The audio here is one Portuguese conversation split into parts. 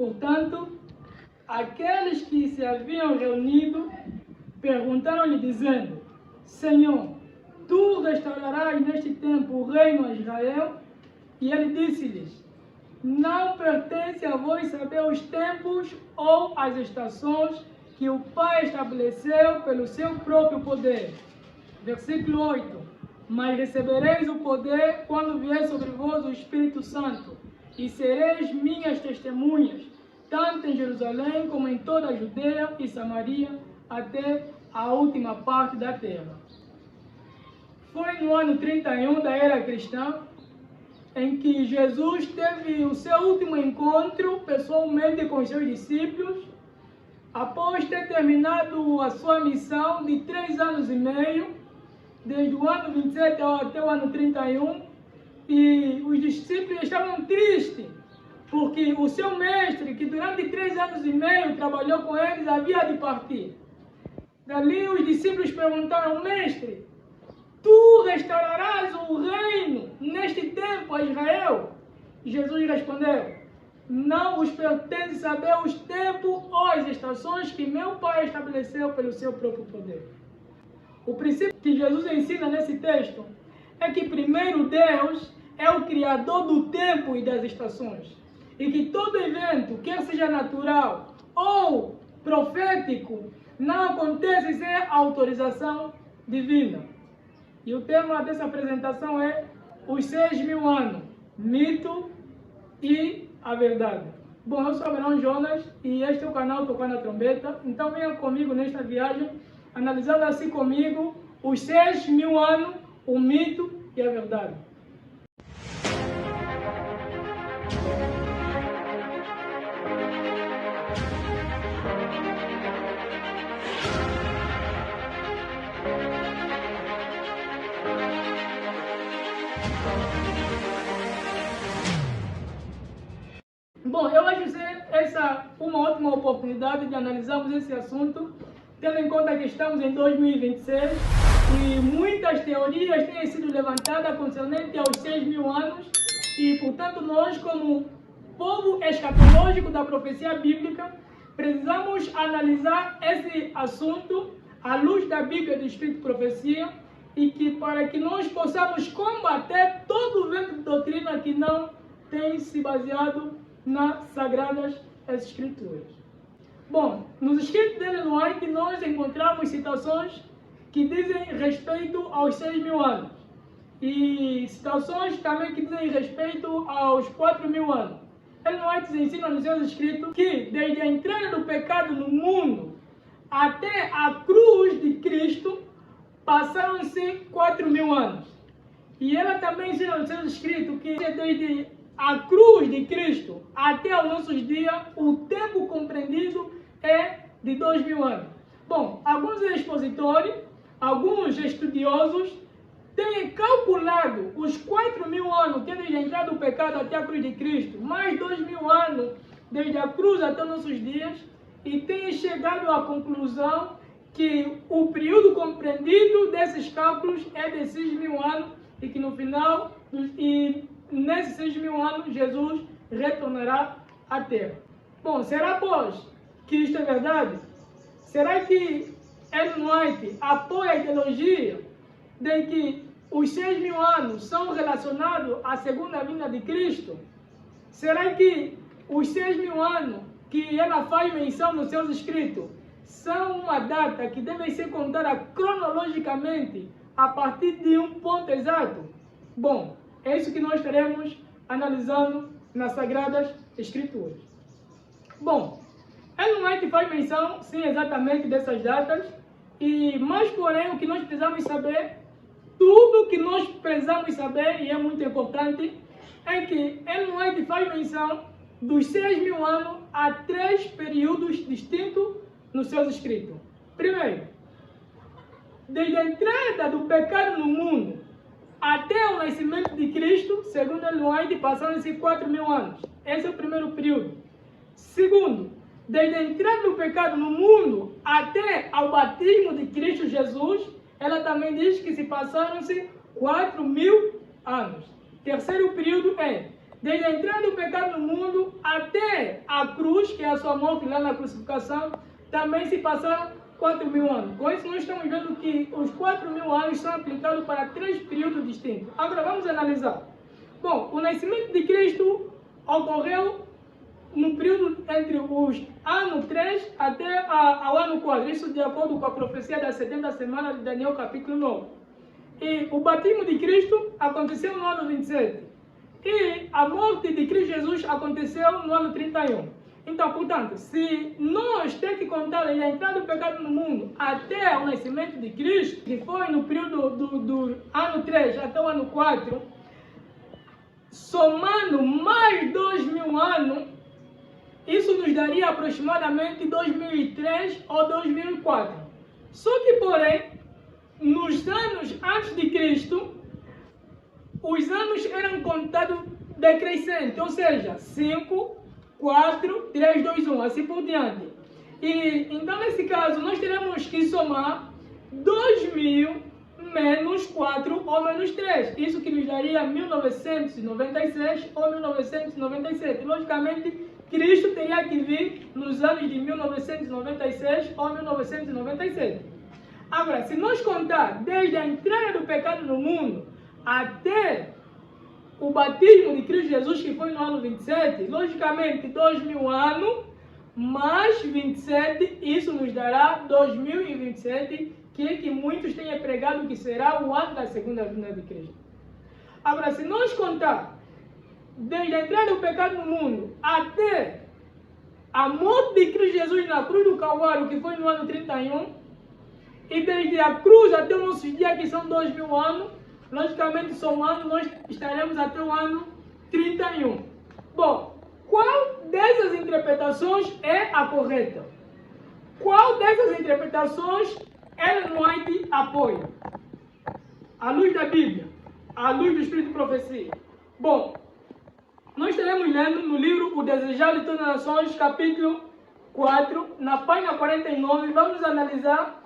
Portanto, aqueles que se haviam reunido perguntaram-lhe dizendo: Senhor, tu restaurarás neste tempo o reino a Israel? E ele disse-lhes: não pertence a vós saber os tempos ou as estações que o Pai estabeleceu pelo seu próprio poder. Versículo 8. Mas recebereis o poder quando vier sobre vós o Espírito Santo, e sereis minhas testemunhas, tanto em Jerusalém como em toda a Judeia e Samaria, até a última parte da terra. Foi no ano 31 da era cristã, em que Jesus teve o seu último encontro pessoalmente com os seus discípulos, após ter terminado a sua missão de 3 anos e meio, desde o ano 27 até o ano 31, e os discípulos estavam tristes, porque o seu mestre, que durante 3 anos e meio trabalhou com eles, havia de partir. Dali os discípulos perguntaram: mestre, tu restaurarás o reino neste tempo a Israel? Jesus respondeu: não vos pertence saber os tempos ou as estações que meu Pai estabeleceu pelo seu próprio poder. O princípio que Jesus ensina nesse texto é que primeiro Deus é o Criador do tempo e das estações, e que todo evento, quer seja natural ou profético, não acontece sem autorização divina. E o tema dessa apresentação é os 6.000 anos, mito e a verdade. Bom, eu sou Abraão Jonas e este é o canal Tocando a Trombeta. Então venha comigo nesta viagem, analisando assim comigo os 6.000 anos, o mito e a verdade. Bom, eu acho ser essa uma ótima oportunidade de analisarmos esse assunto, tendo em conta que estamos em 2026 e muitas teorias têm sido levantadas concernente aos 6.000 anos e, portanto, nós, como povo escatológico da profecia bíblica, precisamos analisar esse assunto à luz da Bíblia do Espírito de Profecia e que para que nós possamos combater todo o vento de doutrina que não tem se baseado nas Sagradas Escrituras. Bom, nos escritos de Ellen White nós encontramos citações que dizem respeito aos 6.000 anos e citações também que dizem respeito aos 4.000 anos. Ellen White ensina nos seus escritos que desde a entrada do pecado no mundo até a cruz de Cristo passaram-se 4.000 anos. E ela também ensina nos seus escritos que desde a cruz de Cristo até os nossos dias, o tempo compreendido é de 2.000 anos. Bom, alguns expositores, alguns estudiosos têm calculado os 4.000 anos que é desde a entrada do pecado até a cruz de Cristo, mais 2.000 anos desde a cruz até os nossos dias, e têm chegado à conclusão que o período compreendido desses cálculos é de 6.000 anos e que no final, nesses 6.000 anos, Jesus retornará à Terra. Bom, será, pois, que isto é verdade? Será que Ellen White apoia a ideologia de que os 6.000 anos são relacionados à segunda vinda de Cristo? Será que os 6.000 anos que ela faz menção nos seus escritos são uma data que deve ser contada cronologicamente a partir de um ponto exato? Bom, é isso que nós estaremos analisando nas Sagradas Escrituras. Bom, Ellen White faz menção, sim, exatamente dessas datas, mas porém o que nós precisamos saber, tudo que nós precisamos saber, e é muito importante, é que Ellen White faz menção dos 6.000 anos a 3 períodos distintos nos seus escritos. Primeiro, desde a entrada do pecado no mundo até o nascimento de Cristo, segundo Ellen White, passaram-se 4.000 anos. Esse é o primeiro período. Segundo, desde a entrada do pecado no mundo até ao batismo de Cristo Jesus, ela também diz que se passaram-se 4.000 anos. Terceiro período é desde a entrada do pecado no mundo até a cruz, que é a sua morte lá na crucificação, também se passaram 4.000 anos. Com isso, nós estamos vendo que os 4.000 anos são aplicados para 3 períodos distintos. Agora, vamos analisar. Bom, o nascimento de Cristo ocorreu no período entre os ano 3 até ao ano 4. Isso de acordo com a profecia das 70 semanas de Daniel, capítulo 9. E o batismo de Cristo aconteceu no ano 27. E a morte de Cristo Jesus aconteceu no ano 31. Então, portanto, se nós temos que contar a entrada do pecado no mundo até o nascimento de Cristo, que foi no período do ano 3 até o ano 4, somando mais 2.000 anos, isso nos daria aproximadamente 2003 ou 2004. Só que, porém, nos anos antes de Cristo, os anos eram contados decrescente, ou seja, 5, 4, 3, 2, 1, assim por diante. E então, nesse caso, nós teremos que somar 2.000 menos 4 ou menos 3. Isso que nos daria 1996 ou 1997. Logicamente, Cristo teria que vir nos anos de 1996 ou 1997. Agora, se nós contar desde a entrada do pecado no mundo até o batismo de Cristo Jesus, que foi no ano 27, logicamente 2.000 anos mais 27, isso nos dará 2027, que muitos têm pregado que será o ano da segunda vinda de Cristo. Agora, se nós contar desde a entrada do pecado no mundo até a morte de Cristo Jesus na cruz do Calvário, que foi no ano 31, e desde a cruz até o nosso dia, que são 2.000 anos, logicamente, somando, nós estaremos até o ano 31. Bom, qual dessas interpretações é a correta? Qual dessas interpretações Ellen White apoia? À luz da Bíblia, à luz do Espírito de Profecia. Bom, nós estaremos lendo no livro O Desejado de Todas as Nações, capítulo 4, na página 49, vamos analisar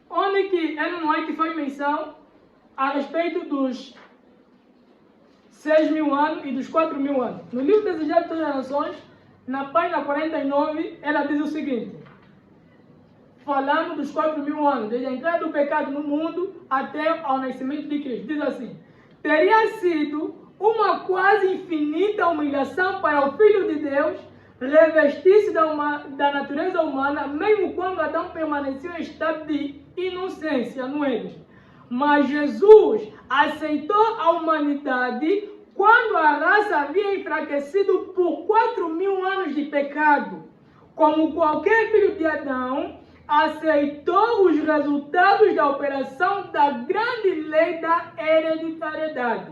onde que Ellen White faz menção a respeito dos 6.000 anos e dos 4.000 anos. No livro Desejado de Todas as Nações, na página 49, ela diz o seguinte, falando dos 4.000 anos, desde a entrada do pecado no mundo até ao nascimento de Cristo. Diz assim, teria sido uma quase infinita humilhação para o Filho de Deus revestir-se da natureza humana, mesmo quando Adão permaneceu em estado de inocência no Éden. Mas Jesus aceitou a humanidade quando a raça havia enfraquecido por 4.000 anos de pecado. Como qualquer filho de Adão, aceitou os resultados da operação da grande lei da hereditariedade.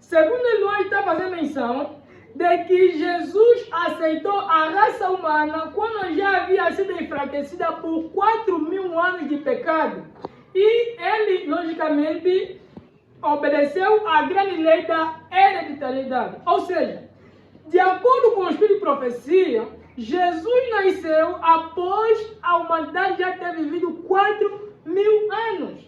Segundo Eloy está fazendo menção de que Jesus aceitou a raça humana quando já havia sido enfraquecida por 4.000 anos de pecado. E ele, logicamente, obedeceu à grande lei da hereditariedade. Ou seja, de acordo com o Espírito de Profecia, Jesus nasceu após a humanidade já ter vivido 4.000 anos.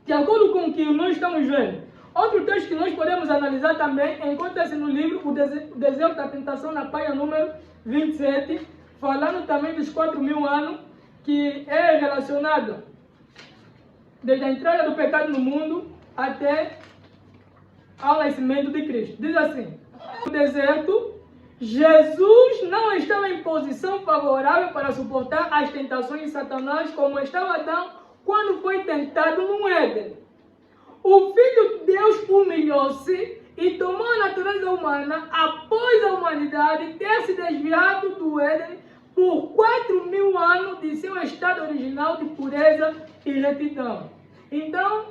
De acordo com o que nós estamos vendo. Outro texto que nós podemos analisar também encontra-se no livro O Desejo da Tentação, na página número 27, falando também dos 4.000 anos, que é relacionado desde a entrada do pecado no mundo até ao nascimento de Cristo. Diz assim, no deserto, Jesus não estava em posição favorável para suportar as tentações de Satanás como estava Adão quando foi tentado no Éden. O Filho de Deus humilhou-se e tomou a natureza humana após a humanidade ter se desviado do Éden por 4.000 anos de seu estado original de pureza e retidão. Então,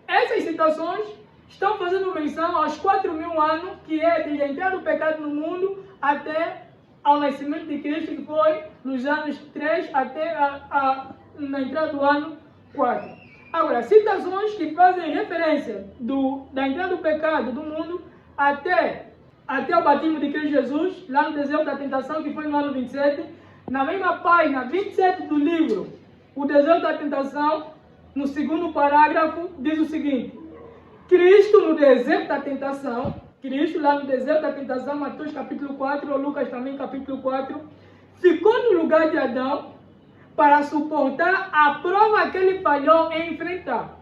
essas citações estão fazendo menção aos 4.000 anos, que é desde a entrada do pecado no mundo até ao nascimento de Cristo, que foi nos anos 3 até na entrada do ano 4. Agora, citações que fazem referência da entrada do pecado do mundo até o batismo de Cristo Jesus, lá no deserto da tentação, que foi no ano 27, na mesma página 27 do livro O Deserto da Tentação, no segundo parágrafo, diz o seguinte, Cristo no deserto da tentação Cristo, lá no deserto da tentação, Mateus capítulo 4, ou Lucas também capítulo 4, ficou no lugar de Adão para suportar a prova que ele falhou em enfrentar.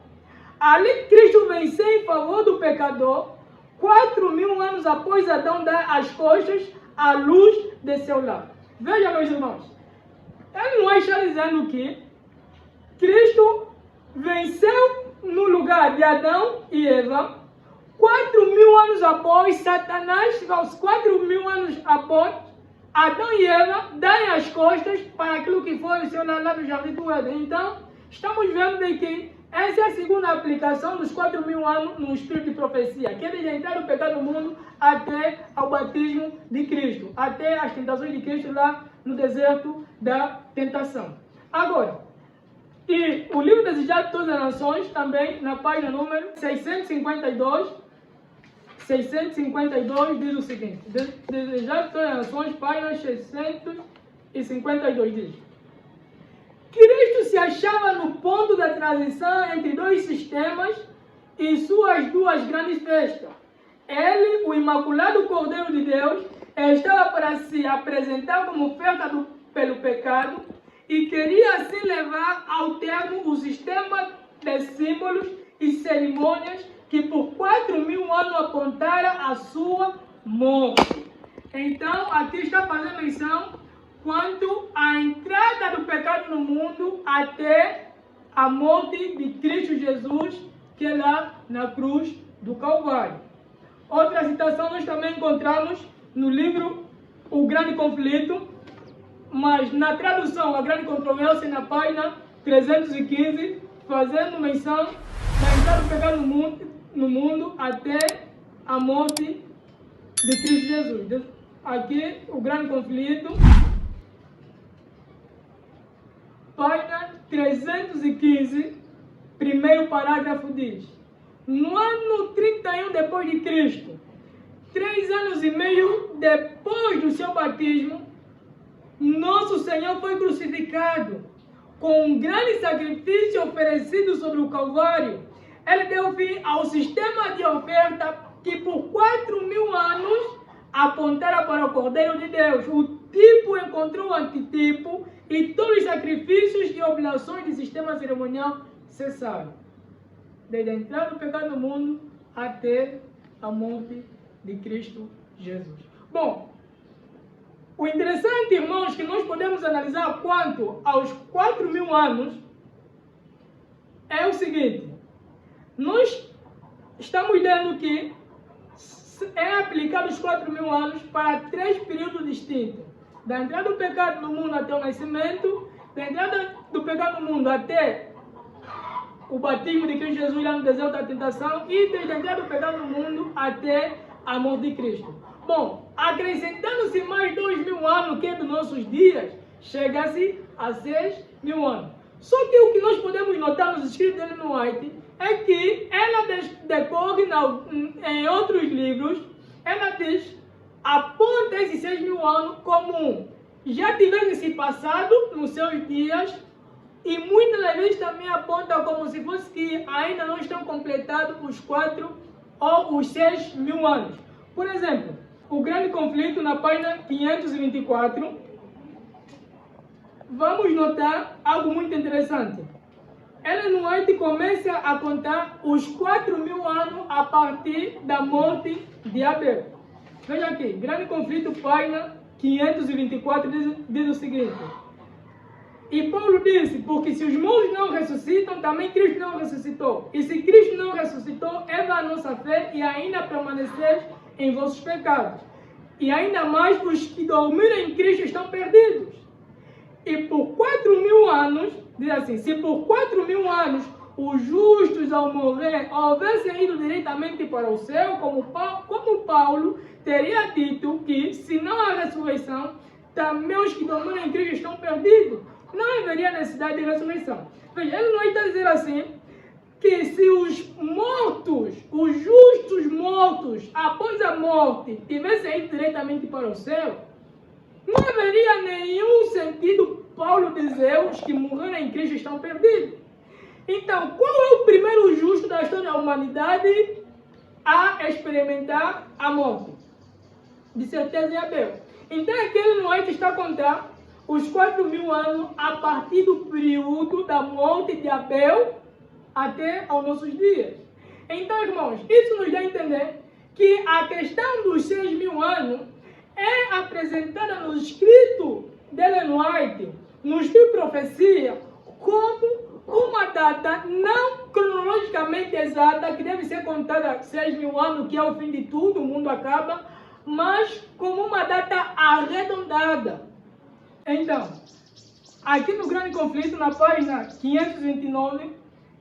Ali Cristo venceu em favor do pecador, 4.000 anos após Adão dar as costas à luz de seu lar. Veja, meus irmãos, ele não está dizendo que Cristo venceu no lugar de Adão e Eva, 4.000 anos após Satanás, 4.000 anos após Adão e Eva darem as costas para aquilo que foi o seu lar lá no Jardim do Éden. Então, estamos vendo de que essa é a segunda aplicação dos 4.000 anos no espírito de profecia, que é de entrar no pecado no mundo até ao batismo de Cristo, até as tentações de Cristo lá no deserto da tentação. Agora, e o livro Desejado de Todas as Nações, também na página número 652 diz o seguinte, Desejado de Todas as Nações, página 652 diz: Cristo se achava no ponto da transição entre dois sistemas e suas duas grandes festas. Ele, o Imaculado Cordeiro de Deus, estava para se apresentar como oferta pelo pecado e queria assim levar ao termo o sistema de símbolos e cerimônias que por 4.000 anos apontaram a sua morte. Então, aqui está fazendo menção quanto à entrada do pecado no mundo até a morte de Cristo Jesus, que é lá na cruz do Calvário. Outra citação nós também encontramos no livro O Grande Conflito, mas na tradução A Grande Controvérsia, na página 315, fazendo menção da entrada do pecado no mundo até a morte de Cristo Jesus. Aqui, O Grande Conflito, página 315, primeiro parágrafo diz: no ano 31 depois de Cristo, 3 anos e meio depois do seu batismo, nosso Senhor foi crucificado. Com um grande sacrifício oferecido sobre o Calvário, ele deu fim ao sistema de oferta que por 4.000 anos apontara para o Cordeiro de Deus. O tipo encontrou o antitipo e todos os sacrifícios e oblações do sistema cerimonial cessaram, desde a entrada do pecado no mundo até a morte de Cristo Jesus. Bom, o interessante, irmãos, que nós podemos analisar quanto aos 4.000 anos é o seguinte: nós estamos dando que é aplicado os 4.000 anos para 3 períodos distintos: da entrada do pecado no mundo até o nascimento, da entrada do pecado no mundo até o batismo de Cristo Jesus lá no deserto da tentação, e desde a entrada do pecado no mundo até a morte de Cristo. Bom, acrescentando-se mais 2.000 anos, que é dos nossos dias, chega-se a 6.000 anos. Só que o que nós podemos notar nos escritos de Ellen White é que ela decorre em outros livros, ela diz, aponta esses 6.000 anos como já tivesse se passado nos seus dias, e muitas das vezes também aponta como se fosse que ainda não estão completados os 4 ou os 6.000 anos. Por exemplo, O Grande Conflito, na página 524, vamos notar algo muito interessante. Ellen White começa a contar os 4.000 anos a partir da morte de Abel. Veja aqui, Grande Conflito, página 524, diz o seguinte: e Paulo disse, porque se os mortos não ressuscitam, também Cristo não ressuscitou. E se Cristo não ressuscitou, é da nossa fé e ainda permaneceis em vossos pecados. E ainda mais os que dormiram em Cristo estão perdidos. E por 4.000 anos, diz assim, se por 4.000 anos os justos ao morrer houvessem ido diretamente para o céu, como Paulo teria dito que, se não há ressurreição, também os que dormiram em Cristo estão perdidos. Não haveria necessidade de ressurreição. Veja, ele não está dizendo assim, que se os mortos, os justos mortos, após a morte, tivessem ido diretamente para o céu, não haveria nenhum sentido Paulo dizer os que morreram em Cristo estão perdidos. Então, qual é o primeiro justo da história da humanidade? a experimentar a morte. De certeza é Abel. Então aquele Noé está a contar os 4.000 anos a partir do período da morte de Abel até aos nossos dias. Então, irmãos, isso nos dá a entender que a questão dos 6.000 anos é apresentada no escrito de Ellen White, no escrito de profecia, como uma data não cronologicamente exata, que deve ser contada 6.000 anos, que é o fim de tudo, o mundo acaba, mas como uma data arredondada. Então, aqui no Grande Conflito, na página 529,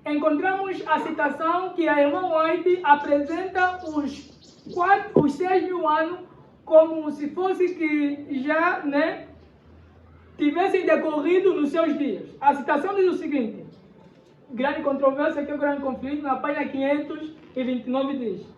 encontramos a citação que a irmã White apresenta os 6.000 anos como se fosse que já tivessem decorrido nos seus dias. A citação diz o seguinte: grande controvérsia, que é o Grande Conflito, na página 529 diz: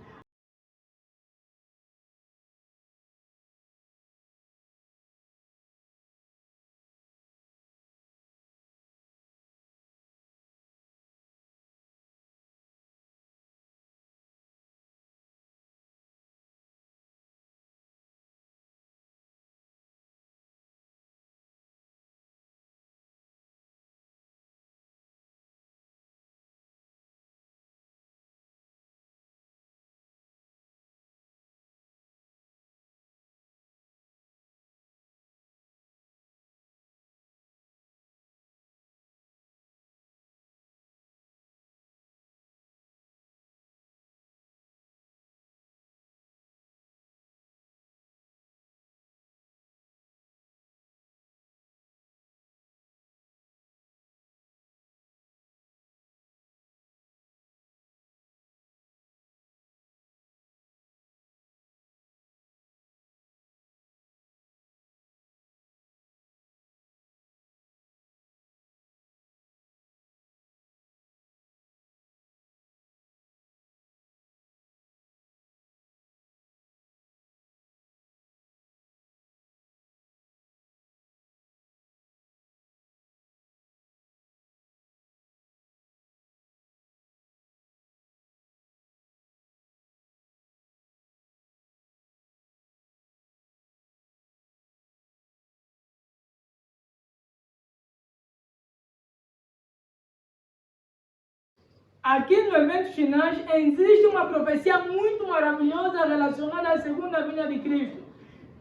aqui no Eventos Finais existe uma profecia muito maravilhosa relacionada à segunda vinda de Cristo.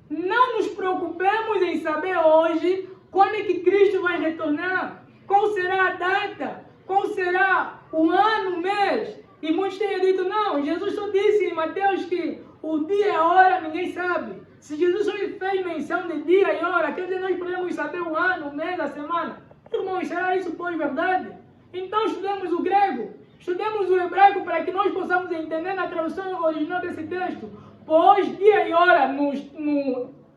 Não nos preocupemos em saber hoje quando é que Cristo vai retornar, qual será a data, qual será o ano, o mês. E muitos têm dito, não, Jesus só disse em Mateus que o dia e a hora ninguém sabe. Se Jesus só fez menção de dia e hora, quer dizer, nós podemos saber o ano, o mês, a semana. Irmãos, será isso pois verdade? Então estudemos o grego, estudemos o hebraico para que nós possamos entender na tradução original desse texto. Pois dia e hora no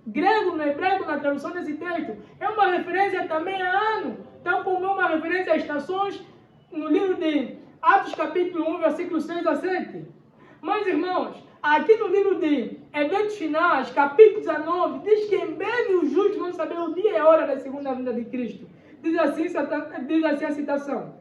grego, no hebraico, na tradução desse texto, é uma referência também a ano, tal como é uma referência a estações no livro de Atos capítulo 1, versículo 6 a 7. Mas, irmãos, aqui no livro de Eventos Finais, capítulo 19, diz que em breve os justos vão saber o dia e a hora da segunda vinda de Cristo. Diz assim a citação: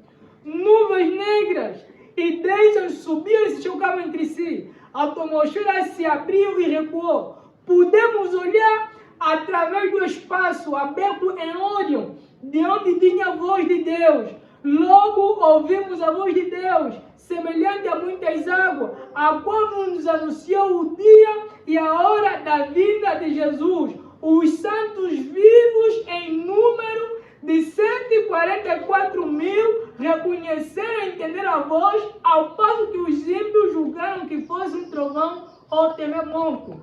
nuvens negras e deixas subiam e se chocavam entre si. A atmosfera se abriu e recuou. Podemos olhar através do espaço aberto em Órion, de onde vinha a voz de Deus. Logo ouvimos a voz de Deus, semelhante a muitas águas, a qual nos anunciou o dia e a hora da vinda de Jesus. Os santos vivos em número de 144.000 reconheceram e entenderam a voz, ao passo que os ímpios julgaram que fosse um trovão ou terremoto.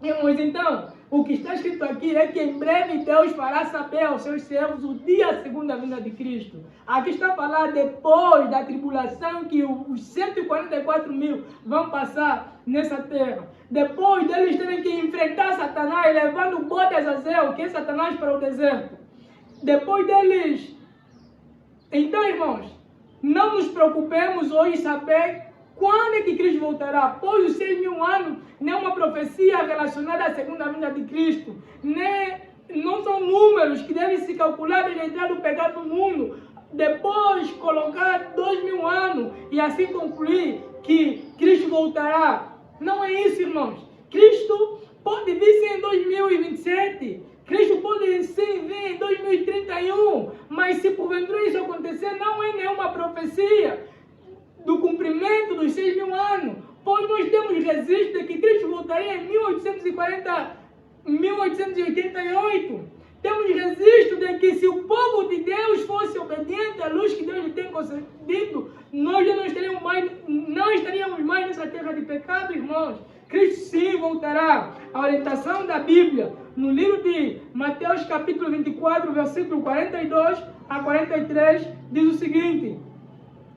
Irmãos, então, o que está escrito aqui é que em breve Deus fará saber aos seus servos o dia da segunda vinda de Cristo. Aqui está a falar depois da tribulação que os 144.000 vão passar nessa terra. Depois deles terem que enfrentar Satanás, levando o bote a Azazel, que é Satanás, para o deserto. Depois deles. Então, irmãos, não nos preocupemos hoje em saber quando é que Cristo voltará. Pois os 6.000 anos não é uma profecia relacionada à segunda vinda de Cristo. Não são números que devem se calcular desde a entrada do pecado no mundo. Depois colocar 2.000 anos e assim concluir. que Cristo voltará. Não é isso, irmãos. Cristo pode vir sim em 2027. Cristo pode sim vir em 2031. Mas se porventura isso acontecer, não é nenhuma profecia do cumprimento dos 6.000 anos. Pois nós temos registro de que Cristo voltaria em 1888. Temos registro de que se o povo de Deus fosse obediente à luz que Deus lhe tem concedido, nós já não estaríamos mais nessa terra de pecado, irmãos. Cristo sim voltará. A orientação da Bíblia, no livro de Mateus capítulo 24, versículo 42 a 43, diz o seguinte: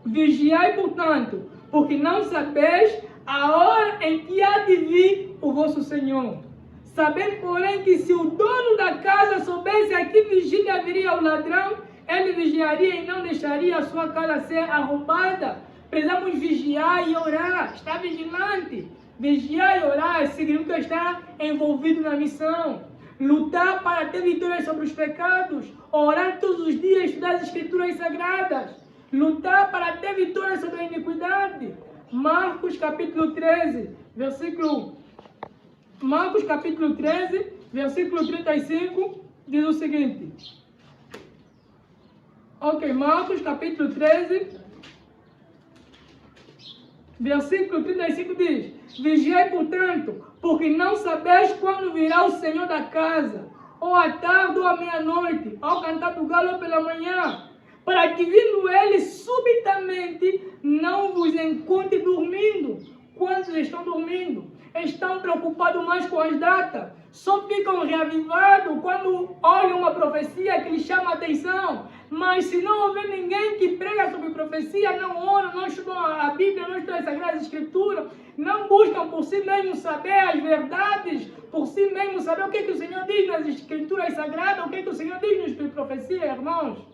vigiai, portanto, porque não sabeis a hora em que há de vir o vosso Senhor. Sabendo, porém, que se o dono da casa soubesse a que vigília haveria o ladrão, ele vigiaria e não deixaria a sua casa ser arrombada. Precisamos vigiar e orar, estar vigilante. Vigiar e orar significa estar envolvido na missão. Lutar para ter vitória sobre os pecados. Orar todos os dias, estudar as Escrituras Sagradas. Lutar para ter vitória sobre a iniquidade. Marcos capítulo 13, versículo 35, diz o seguinte. Ok, Marcos capítulo 13, versículo 35 diz: vigiai, portanto, porque não sabeis quando virá o Senhor da casa, ou à tarde ou à meia-noite, ao cantar do galo ou pela manhã, para que vindo ele subitamente não vos encontre dormindo. Quantos estão dormindo? Estão preocupados mais com as datas. Só ficam reavivados quando olham uma profecia que lhes chama a atenção. Mas se não houver ninguém que prega sobre profecia, não oram, não estudam a Bíblia, não estudam as Sagradas Escrituras, não buscam por si mesmos saber as verdades, por si mesmos saber o que o Senhor diz nas Escrituras Sagradas, o que o Senhor diz no Espírito de Profecia, irmãos.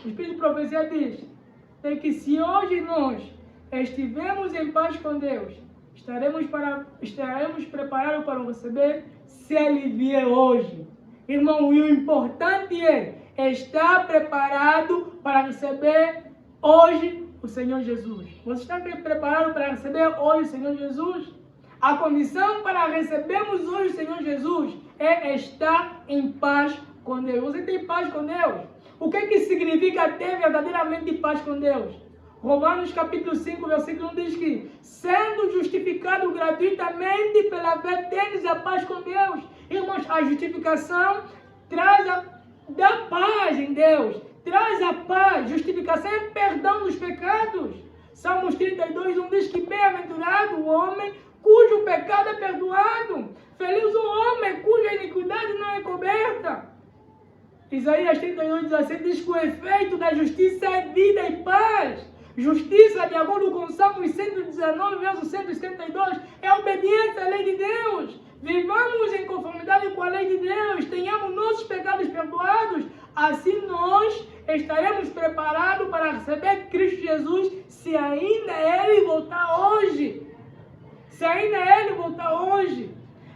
O Espírito de Profecia diz que se hoje nós estivermos em paz com Deus, estaremos preparados para receber se Ele vier hoje. Irmão, e o importante é estar preparado para receber hoje o Senhor Jesus. Você está preparado para receber hoje o Senhor Jesus? A condição para recebermos hoje o Senhor Jesus é estar em paz com Deus. Você tem paz com Deus? O que significa ter verdadeiramente paz com Deus? Romanos capítulo 5, versículo 1 diz que, sendo justificado gratuitamente pela fé, tendes a paz com Deus. Irmãos, a justificação dá paz em Deus, traz a paz. Justificação é perdão dos pecados. Salmos 32, 1 diz que bem-aventurado o homem cujo pecado é perdoado. Feliz o homem cuja iniquidade não é coberta. Isaías 32, 17 diz que o efeito da justiça é vida e paz. Justiça, de acordo com Salmos 119, verso 172, é obediência à lei de Deus. Vivamos em conformidade com a lei de Deus, tenhamos nossos pecados perdoados. Assim nós estaremos preparados para receber Cristo Jesus, se ainda Ele voltar hoje. Se ainda Ele voltar hoje.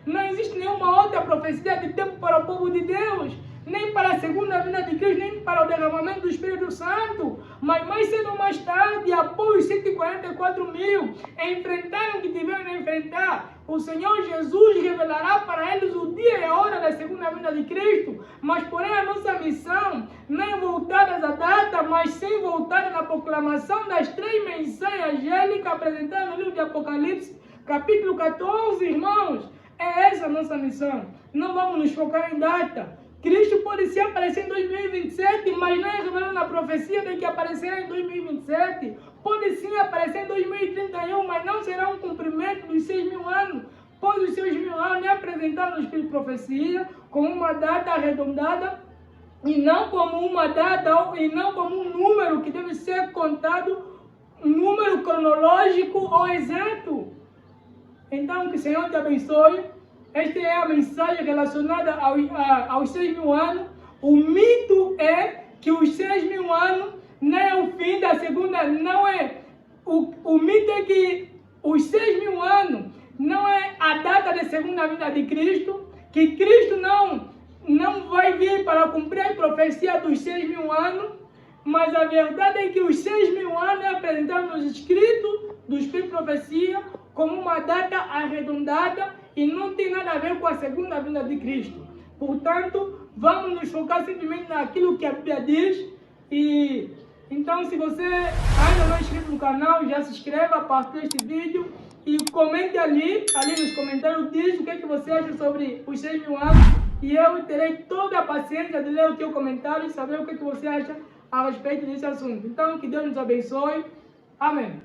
Não existe nenhuma outra profecia de tempo para o povo de Deus, nem para a segunda vinda de Cristo, nem para o derramamento do Espírito Santo. Mas mais cedo ou mais tarde, após os 144 mil enfrentaram o que tiveram a enfrentar, o Senhor Jesus revelará para eles o dia e a hora da segunda vinda de Cristo. Mas porém a nossa missão não é voltada à data, mas sim voltada na proclamação das 3 mensagens angélicas apresentadas no livro de Apocalipse, capítulo 14, irmãos. É essa a nossa missão. Não vamos nos focar em data. Cristo pode se aparecer em 2027, mas não é revelado na profecia de que aparecerá em 2027. Pode sim aparecer em 2031, mas não será um cumprimento dos 6.000 anos, pois os 6.000 anos é apresentado no Espírito de Profecia como uma data arredondada e não como uma data e não como um número que deve ser contado, um número cronológico ou exato. Então, que o Senhor te abençoe. Esta é a mensagem relacionada aos 6.000 anos. O mito é que os 6.000 anos não é o fim da segunda, não é. O mito é que os 6.000 anos não é a data da segunda vinda de Cristo, que Cristo não vai vir para cumprir a profecia dos 6.000 anos, mas a verdade é que os 6.000 anos é apresentado nos escritos do Espírito de Profecia como uma data arredondada e não tem nada a ver com a segunda vinda de Cristo. Portanto, vamos nos focar simplesmente naquilo que a Bíblia diz. E então, se você ainda não é inscrito no canal, já se inscreva, partilhe este vídeo e comente ali nos comentários, diz o que você acha sobre os 6.000 anos. E eu terei toda a paciência de ler o teu comentário e saber o que você acha a respeito desse assunto. Então, que Deus nos abençoe. Amém.